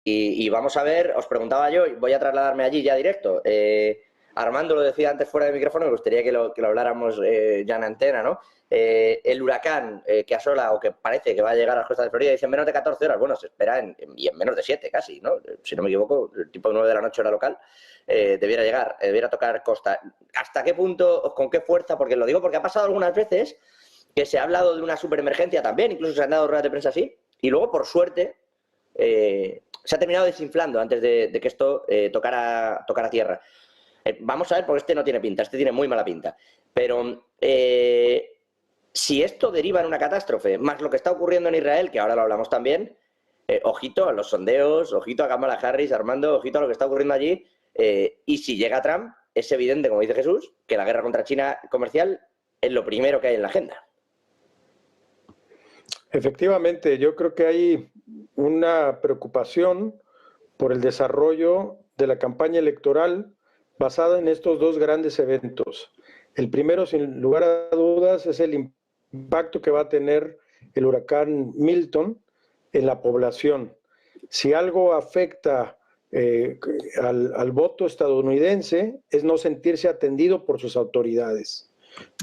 y vamos a ver, os preguntaba yo, y voy a trasladarme allí ya directo. Armando lo decía antes fuera de micrófono, me gustaría que lo habláramos ya en antena, ¿no? El huracán que asola o que parece que va a llegar a las costas de Florida dice en menos de 14 horas. Bueno, se espera en menos de 7 casi, ¿no? Si no me equivoco, el tipo 9 de la noche hora local, debiera llegar, debiera tocar costa. ¿Hasta qué punto, con qué fuerza? Porque lo digo porque ha pasado algunas veces que se ha hablado de una superemergencia también, incluso se han dado ruedas de prensa así, y luego, por suerte, se ha terminado desinflando antes de que esto tocara tierra. Vamos a ver, porque este no tiene pinta, este tiene muy mala pinta. Pero si esto deriva en una catástrofe, más lo que está ocurriendo en Israel, que ahora lo hablamos también, ojito a los sondeos, ojito a Kamala Harris, Armando, ojito a lo que está ocurriendo allí. Y si llega Trump, es evidente, como dice Jesús, que la guerra contra China comercial es lo primero que hay en la agenda. Efectivamente, yo creo que hay una preocupación por el desarrollo de la campaña electoral basada en estos dos grandes eventos. El primero, sin lugar a dudas, es el impacto que va a tener el huracán Milton en la población. Si algo afecta al voto estadounidense es no sentirse atendido por sus autoridades,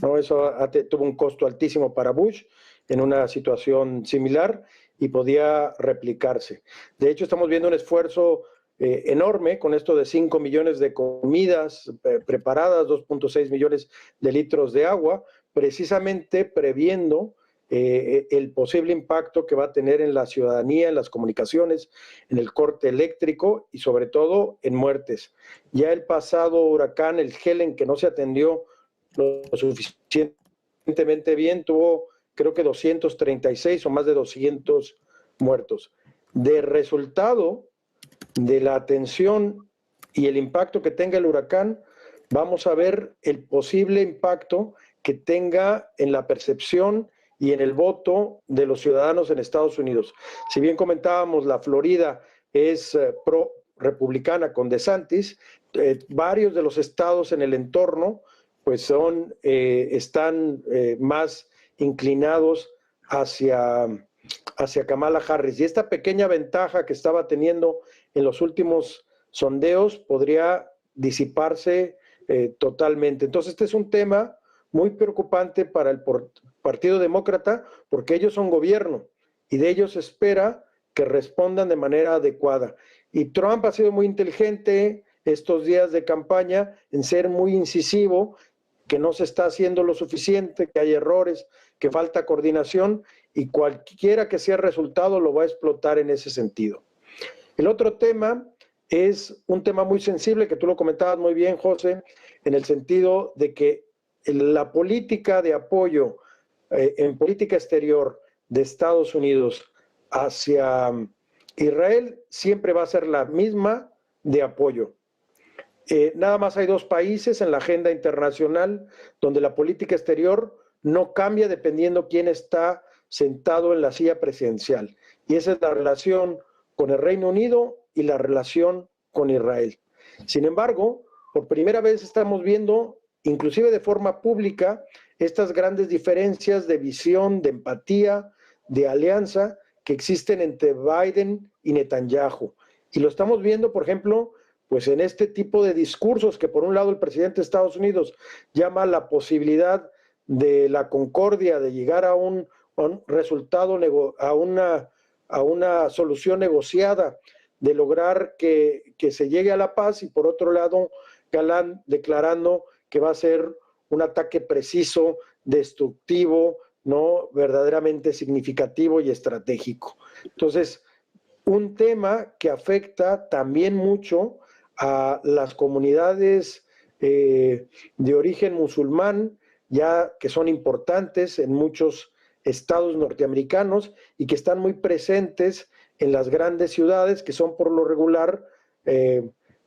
¿no? Eso tuvo un costo altísimo para Bush en una situación similar y podía replicarse. De hecho, estamos viendo un esfuerzo enorme con esto de 5 millones de comidas preparadas, 2.6 millones de litros de agua, precisamente previendo el posible impacto que va a tener en la ciudadanía, en las comunicaciones, en el corte eléctrico y sobre todo en muertes. Ya el pasado huracán, el Helen, que no se atendió lo suficientemente bien, tuvo creo que 236 o más de 200 muertos. De resultado de la atención y el impacto que tenga el huracán, vamos a ver el posible impacto que tenga en la percepción y en el voto de los ciudadanos en Estados Unidos. Si bien comentábamos, la Florida es pro-republicana con DeSantis, varios de los estados en el entorno pues están más inclinados hacia Kamala Harris. Y esta pequeña ventaja que estaba teniendo en los últimos sondeos podría disiparse totalmente. Entonces, este es un tema muy preocupante para el Partido Demócrata porque ellos son gobierno y de ellos se espera que respondan de manera adecuada. Y Trump ha sido muy inteligente estos días de campaña en ser muy incisivo, que no se está haciendo lo suficiente, que hay errores, que falta coordinación y cualquiera que sea el resultado lo va a explotar en ese sentido. El otro tema es un tema muy sensible que tú lo comentabas muy bien, José, en el sentido de que la política de apoyo en política exterior de Estados Unidos hacia Israel siempre va a ser la misma de apoyo. Nada más hay dos países en la agenda internacional donde la política exterior no cambia dependiendo quién está sentado en la silla presidencial. Y esa es la relación con el Reino Unido y la relación con Israel. Sin embargo, por primera vez estamos viendo, inclusive de forma pública, estas grandes diferencias de visión, de empatía, de alianza que existen entre Biden y Netanyahu. Y lo estamos viendo, por ejemplo, pues en este tipo de discursos que por un lado el presidente de Estados Unidos llama la posibilidad de la concordia, de llegar a un resultado, a una solución negociada, de lograr que se llegue a la paz, y por otro lado Galán declarando que va a ser un ataque preciso, destructivo, no verdaderamente significativo y estratégico. Entonces, un tema que afecta también mucho a las comunidades de origen musulmán, ya que son importantes en muchos estados norteamericanos y que están muy presentes en las grandes ciudades, que son por lo regular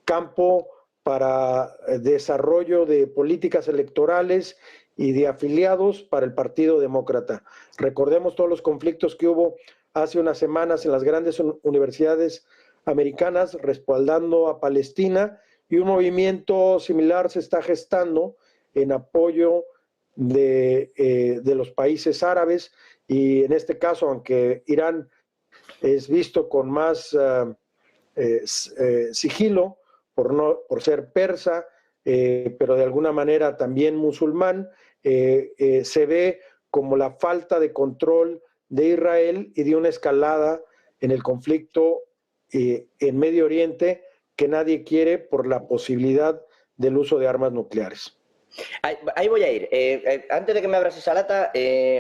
campo para desarrollo de políticas electorales y de afiliados para el Partido Demócrata. Recordemos todos los conflictos que hubo hace unas semanas en las grandes universidades americanas respaldando a Palestina, y un movimiento similar se está gestando en apoyo de los países árabes, y en este caso, aunque Irán es visto con más sigilo por ser persa, pero de alguna manera también musulmán, se ve como la falta de control de Israel y de una escalada en el conflicto en Medio Oriente que nadie quiere por la posibilidad del uso de armas nucleares. Ahí voy a ir. Antes de que me abras esa lata,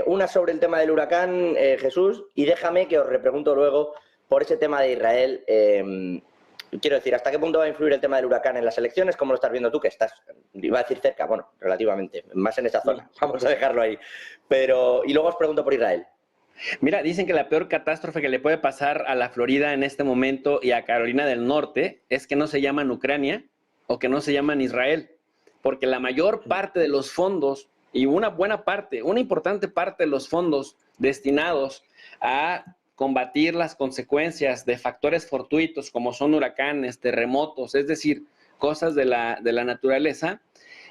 una sobre el tema del huracán, Jesús, y déjame que os repregunto luego por ese tema de Israel. Quiero decir, ¿hasta qué punto va a influir el tema del huracán en las elecciones? ¿Cómo lo estás viendo tú? Que estás, iba a decir cerca, bueno, relativamente, más en esa zona. Vamos a dejarlo ahí. Y luego os pregunto por Israel. Mira, dicen que la peor catástrofe que le puede pasar a la Florida en este momento y a Carolina del Norte es que no se llaman Ucrania o que no se llaman Israel, porque la mayor parte de los fondos y una importante parte de los fondos destinados a combatir las consecuencias de factores fortuitos como son huracanes, terremotos, es decir, cosas de la naturaleza,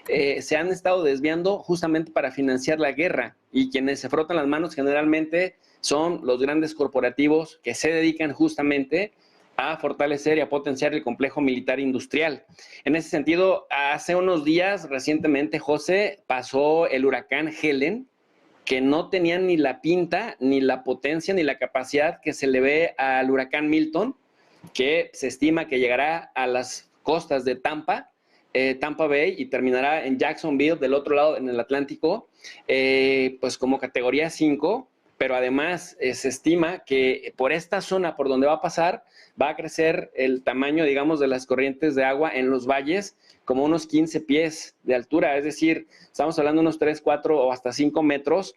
se han estado desviando justamente para financiar la guerra, y quienes se frotan las manos generalmente son los grandes corporativos que se dedican justamente a fortalecer y a potenciar el complejo militar industrial. En ese sentido, hace unos días, recientemente, José, pasó el huracán Helen, que no tenía ni la pinta, ni la potencia, ni la capacidad que se le ve al huracán Milton, que se estima que llegará a las costas de Tampa Bay y terminará en Jacksonville, del otro lado, en el Atlántico, pues como categoría 5, pero además se estima que por esta zona por donde va a pasar, va a crecer el tamaño, digamos, de las corrientes de agua en los valles como unos 15 pies de altura, es decir, estamos hablando de unos 3, 4 o hasta 5 metros,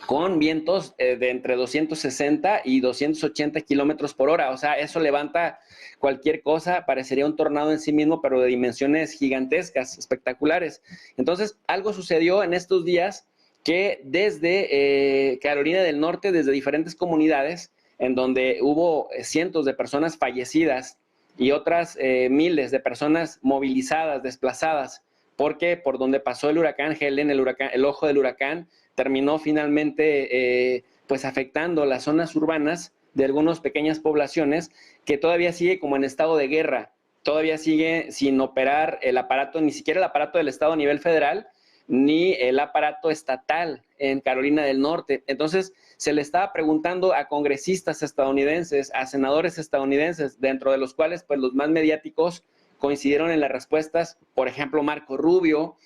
con vientos de entre 260 y 280 kilómetros por hora. O sea, eso levanta cualquier cosa, parecería un tornado en sí mismo, pero de dimensiones gigantescas, espectaculares. Entonces, algo sucedió en estos días que desde Carolina del Norte, desde diferentes comunidades, en donde hubo cientos de personas fallecidas y otras miles de personas movilizadas, desplazadas, porque por donde pasó el huracán Helen, el ojo del huracán, terminó finalmente pues afectando las zonas urbanas de algunas pequeñas poblaciones que todavía sigue como en estado de guerra, todavía sigue sin operar el aparato, ni siquiera el aparato del Estado a nivel federal, ni el aparato estatal en Carolina del Norte. Entonces, se le estaba preguntando a congresistas estadounidenses, a senadores estadounidenses, dentro de los cuales pues los más mediáticos coincidieron en las respuestas, por ejemplo, Marco Rubio,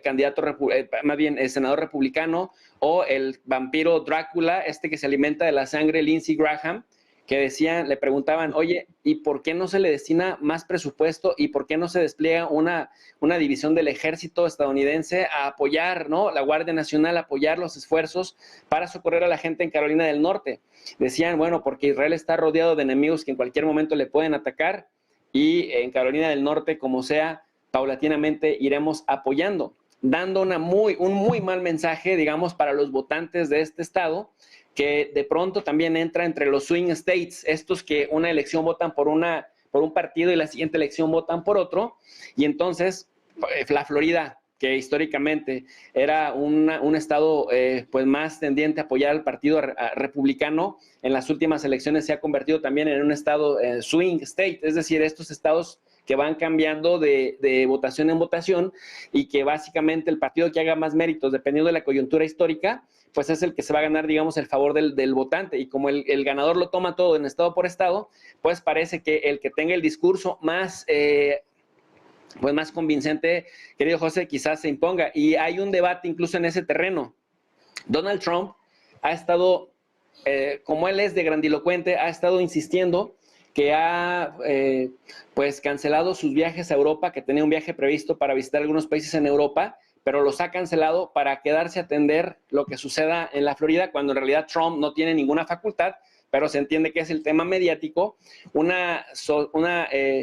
candidato, más bien senador republicano, o el vampiro Drácula, que se alimenta de la sangre, Lindsey Graham, que decían, le preguntaban, oye, ¿y por qué no se le destina más presupuesto y por qué no se despliega una división del ejército estadounidense a apoyar, ¿no? La Guardia Nacional, a apoyar los esfuerzos para socorrer a la gente en Carolina del Norte? Decían, bueno, porque Israel está rodeado de enemigos que en cualquier momento le pueden atacar, y en Carolina del Norte, como sea, paulatinamente iremos apoyando, dando un muy mal mensaje, digamos, para los votantes de este estado, que de pronto también entra entre los swing states, estos que una elección votan por un partido y la siguiente elección votan por otro, y entonces la Florida, que históricamente era un estado pues más tendiente a apoyar al partido republicano, en las últimas elecciones se ha convertido también en un estado swing state, es decir, estos estados que van cambiando de votación en votación, y que básicamente el partido que haga más méritos, dependiendo de la coyuntura histórica, pues es el que se va a ganar, digamos, el favor del votante. Y como el ganador lo toma todo en estado por estado, pues parece que el que tenga el discurso más pues más convincente, querido José, quizás se imponga. Y hay un debate incluso en ese terreno. Donald Trump ha estado, como él es de grandilocuente, ha estado insistiendo que ha pues cancelado sus viajes a Europa, que tenía un viaje previsto para visitar algunos países en Europa, pero los ha cancelado para quedarse a atender lo que suceda en la Florida, cuando en realidad Trump no tiene ninguna facultad, pero se entiende que es el tema mediático, una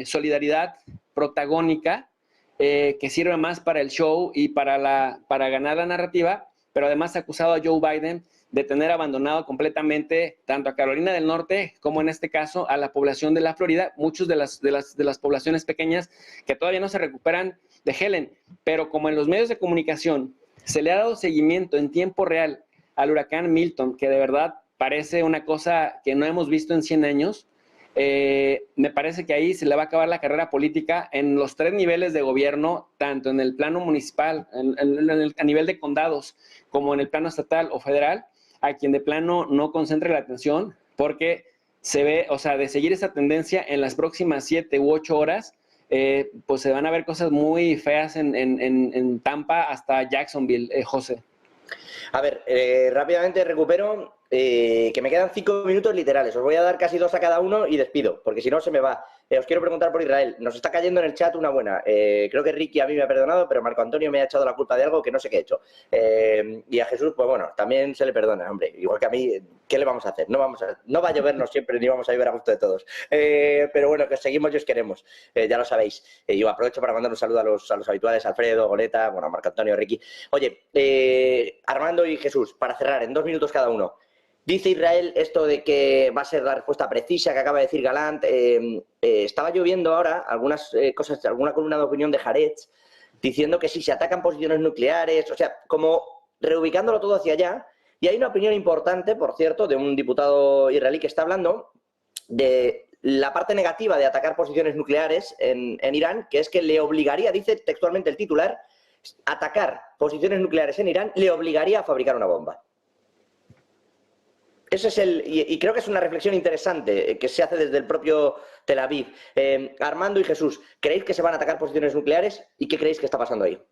solidaridad protagónica que sirve más para el show y para ganar la narrativa, pero además ha acusado a Joe Biden de tener abandonado completamente tanto a Carolina del Norte como en este caso a la población de la Florida, muchos de las poblaciones pequeñas que todavía no se recuperan de Helen, pero como en los medios de comunicación se le ha dado seguimiento en tiempo real al huracán Milton, que de verdad parece una cosa que no hemos visto en 100 años, me parece que ahí se le va a acabar la carrera política en los 3 niveles de gobierno, tanto en el plano municipal, a nivel de condados, como en el plano estatal o federal, a quien de plano no concentre la atención, porque se ve, o sea, de seguir esa tendencia en las próximas 7 u 8 horas, pues se van a ver cosas muy feas en Tampa hasta Jacksonville, José. A ver, rápidamente recupero que me quedan 5 minutos literales. Os voy a dar casi 2 a cada uno y despido, porque si no se me va. Os quiero preguntar por Israel. Nos está cayendo en el chat una buena. Creo que Ricky a mí me ha perdonado, pero Marco Antonio me ha echado la culpa de algo que no sé qué he hecho. Y a Jesús, pues bueno, también se le perdona, hombre. Igual que a mí, ¿qué le vamos a hacer? No va a llovernos siempre ni vamos a vivir a gusto de todos. Pero bueno, que os seguimos y os queremos. Ya lo sabéis. Yo aprovecho para mandar un saludo a los habituales, Alfredo, Goleta, bueno, Marco Antonio, Ricky. Oye, Armando y Jesús, para cerrar, en 2 minutos cada uno. Dice Israel esto de que va a ser la respuesta precisa que acaba de decir Galán. Estaba lloviendo ahora algunas cosas, alguna columna de opinión de Haaretz, diciendo que si se atacan posiciones nucleares, o sea, como reubicándolo todo hacia allá. Y hay una opinión importante, por cierto, de un diputado israelí que está hablando de la parte negativa de atacar posiciones nucleares en Irán, que es que le obligaría, dice textualmente el titular, atacar posiciones nucleares en Irán le obligaría a fabricar una bomba. Ese es y creo que es una reflexión interesante que se hace desde el propio Tel Aviv. Armando y Jesús, ¿creéis que se van a atacar posiciones nucleares y qué creéis que está pasando ahí?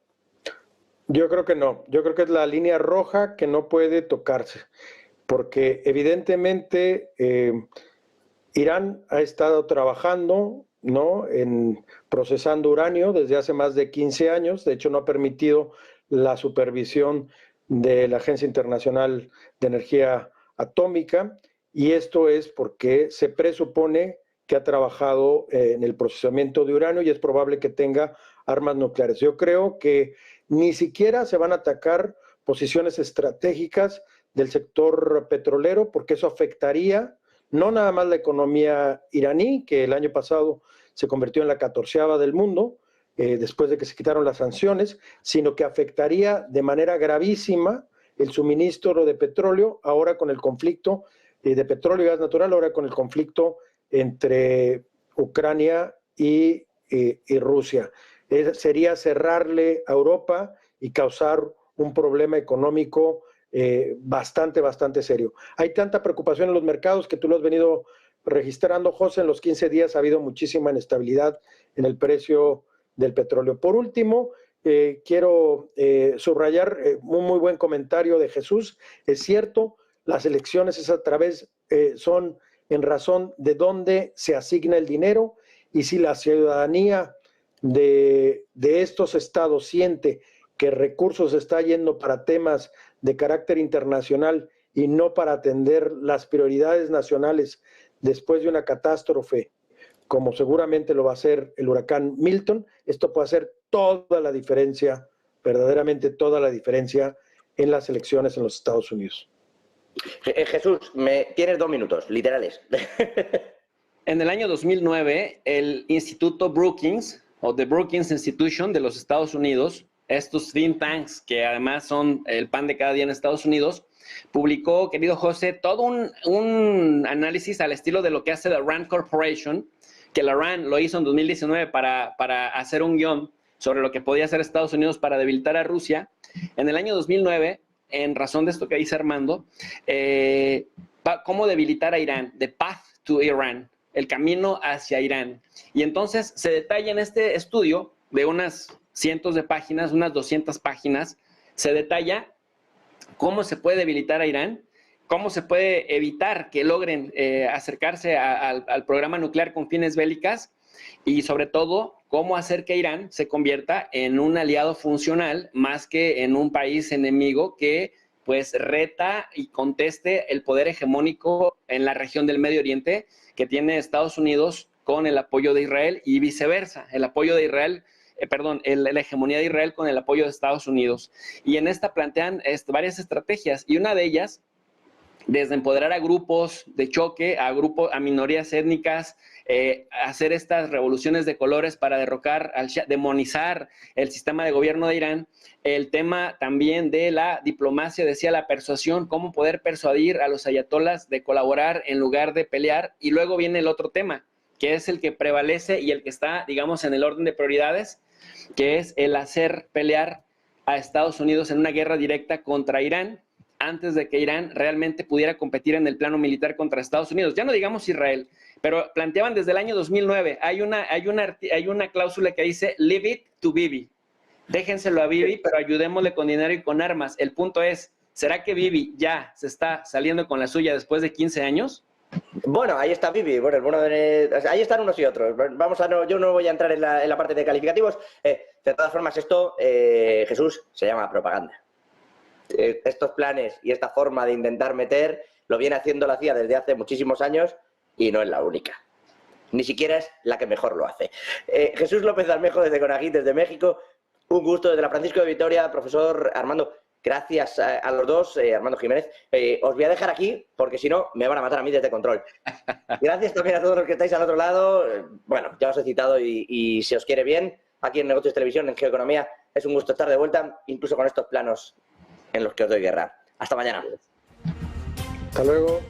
Yo creo que no. Yo creo que es la línea roja que no puede tocarse, porque evidentemente Irán ha estado trabajando, ¿no?, en procesando uranio desde hace más de 15 años. De hecho, no ha permitido la supervisión de la Agencia Internacional de Energía Atómica, y esto es porque se presupone que ha trabajado en el procesamiento de uranio y es probable que tenga armas nucleares. Yo creo que ni siquiera se van a atacar posiciones estratégicas del sector petrolero, porque eso afectaría no nada más la economía iraní, que el año pasado se convirtió en la 14ª del mundo, después de que se quitaron las sanciones, sino que afectaría de manera gravísima el suministro de petróleo, ahora con el conflicto de petróleo y gas natural, ahora con el conflicto entre Ucrania y Rusia. Sería cerrarle a Europa y causar un problema económico bastante serio. Hay tanta preocupación en los mercados que tú lo has venido registrando, José. En los 15 días ha habido muchísima inestabilidad en el precio del petróleo. Por último, quiero subrayar un muy buen comentario de Jesús. Es cierto, las elecciones es a través, son en razón de dónde se asigna el dinero, y si la ciudadanía de estos estados siente que recursos está yendo para temas de carácter internacional y no para atender las prioridades nacionales después de una catástrofe, como seguramente lo va a hacer el huracán Milton, esto puede hacer toda la diferencia, verdaderamente toda la diferencia en las elecciones en los Estados Unidos. Jesús, tienes 2 minutos, literales. En el año 2009, el Instituto Brookings, o The Brookings Institution de los Estados Unidos, estos think tanks que además son el pan de cada día en Estados Unidos, publicó, querido José, todo un análisis al estilo de lo que hace la RAND Corporation, que la RAND lo hizo en 2019 para hacer un guión sobre lo que podía hacer Estados Unidos para debilitar a Rusia. En el año 2009, en razón de esto que dice Armando, cómo debilitar a Irán, The Path to Iran, el camino hacia Irán. Y entonces se detalla en este estudio de unas cientos de páginas, unas 200 páginas, se detalla cómo se puede debilitar a Irán, cómo se puede evitar que logren acercarse al programa nuclear con fines bélicas, y sobre todo cómo hacer que Irán se convierta en un aliado funcional más que en un país enemigo que pues reta y conteste el poder hegemónico en la región del Medio Oriente que tiene Estados Unidos con el apoyo de Israel, y viceversa, el apoyo de Israel, la hegemonía de Israel con el apoyo de Estados Unidos. Y en esta plantean varias estrategias, y una de ellas, desde empoderar a grupos de choque, a minorías étnicas, hacer estas revoluciones de colores para derrocar al Shah, demonizar el sistema de gobierno de Irán. El tema también de la diplomacia, decía, la persuasión, cómo poder persuadir a los ayatolás de colaborar en lugar de pelear. Y luego viene el otro tema, que es el que prevalece y el que está, digamos, en el orden de prioridades, que es el hacer pelear a Estados Unidos en una guerra directa contra Irán, antes de que Irán realmente pudiera competir en el plano militar contra Estados Unidos. Ya no digamos Israel, pero planteaban desde el año 2009, hay una cláusula que dice leave it to Bibi. Déjenselo a Bibi, pero ayudémosle con dinero y con armas. El punto es, ¿será que Bibi ya se está saliendo con la suya después de 15 años? Bueno, ahí está Bibi. Bueno, ahí están unos y otros. Yo no voy a entrar en la parte de calificativos. De todas formas, esto, Jesús, se llama propaganda. Estos planes y esta forma de intentar meter lo viene haciendo la CIA desde hace muchísimos años y no es la única. Ni siquiera es la que mejor lo hace. Jesús López Almejo desde Conaguí, desde México. Un gusto desde la Francisco de Vitoria. Profesor Armando, gracias a los dos. Armando Jiménez. Os voy a dejar aquí porque si no me van a matar a mí desde control. Gracias también a todos los que estáis al otro lado. Bueno, ya os he citado y si os quiere bien, aquí en Negocios Televisión, en Geoeconomía, es un gusto estar de vuelta, incluso con estos planos en los que os doy guerra. Hasta mañana. Hasta luego.